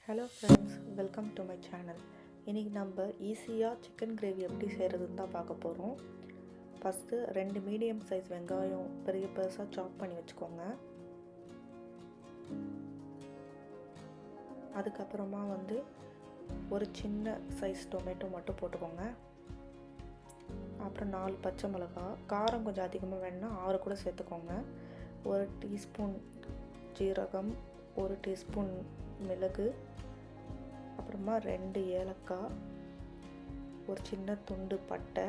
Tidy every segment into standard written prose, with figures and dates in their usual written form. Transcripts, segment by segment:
Hello friends, welcome to my channel. இன்றைக்கி நம்ம ஈஸியாக சிக்கன் கிரேவி எப்படி செய்கிறதுன்னு தான் பார்க்க போகிறோம். ஃபஸ்ட்டு 2 மீடியம் சைஸ் வெங்காயம் பெருசாக சாப் பண்ணி வச்சுக்கோங்க. அதுக்கப்புறமா ஒரு சின்ன சைஸ் டொமேட்டோ மட்டும் போட்டுக்கோங்க. அப்புறம் 4 பச்சை மிளகா, காரம் கொஞ்சம் அதிகமாக வேணுன்னா 6 கூட சேர்த்துக்கோங்க. 1 டீஸ்பூன் ஜீரகம், 1 டீஸ்பூன் மிளகு, அப்புறமா 2 ஏலக்காய், ஒரு சின்ன துண்டு பட்டை,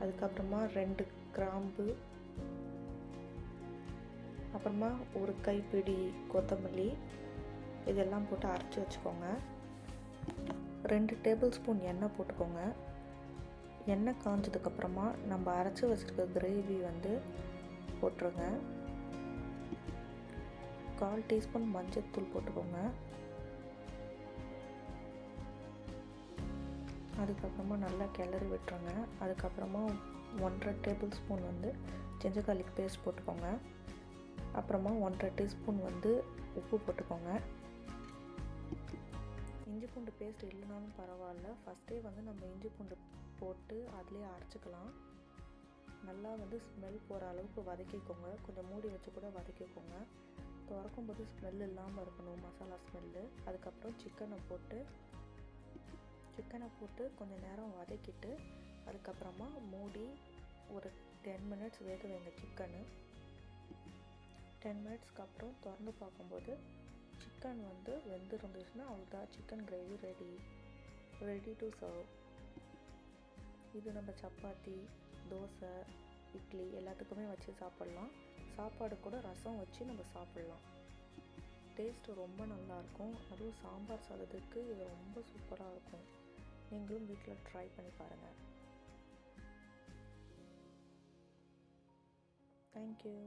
அதுக்கப்புறமா 2 கிராம்பு, அப்புறமா ஒரு கைப்பிடி கொத்தமல்லி, இதெல்லாம் போட்டு அரைச்சி வச்சுக்கோங்க. 2 டேபிள் ஸ்பூன் எண்ணெய் போட்டுக்கோங்க. எண்ணெய் காஞ்சதுக்கப்புறமா நம்ம அரைச்சி வச்சுருக்க கிரேவி போட்டுருங்க. 1/4 டீஸ்பூன் மஞ்சள்தூள் போட்டுக்கோங்க. அதுக்கப்புறமா நல்லா கிளறி விட்டுருங்க. அதுக்கப்புறமா 1/2 tablespoon ginger garlic paste போட்டுக்கோங்க. அப்புறமா 1/2 டீஸ்பூன் உப்பு போட்டுக்கோங்க. இஞ்சி பூண்டு பேஸ்ட் இல்லைனாலும் பரவாயில்ல, ஃபஸ்ட்டே நம்ம இஞ்சி பூண்டு போட்டு அதிலே அரைச்சிக்கலாம். நல்லா ஸ்மெல் போகிற அளவுக்கு வதக்கிக்கோங்க. கொஞ்சம் மூடி வச்சு கூட வதக்கிக்கோங்க. திறக்கும்போது ஸ்மெல் இல்லாமல் இருக்கணும், மசாலா ஸ்மெல்லு. அதுக்கப்புறம் சிக்கனை போட்டு கொஞ்சம் நேரம் வதக்கிட்டு அதுக்கப்புறமா மூடி ஒரு 10 மினிட்ஸ் வேக வைங்க சிக்கனு. 10 மினிட்ஸ்க்கு அப்புறம் திறந்து பார்க்கும்போது சிக்கன் வெந்துருந்துச்சுன்னா அவ்வளோதான், chicken gravy ready to serve. இது நம்ம சப்பாத்தி, தோசை, இட்லி எல்லாத்துக்குமே வச்சு சாப்பிட்லாம். சாப்பாடு கூட ரசம் வச்சு நம்ம சாப்பிட்லாம். டேஸ்ட்டு ரொம்ப நல்லாயிருக்கும். அதுவும் சாம்பார் சாதத்துக்கு இது ரொம்ப சூப்பராக இருக்கும். நீங்களும் வீட்டில் ட்ரை பண்ணி பாருங்கள். தேங்க்யூ.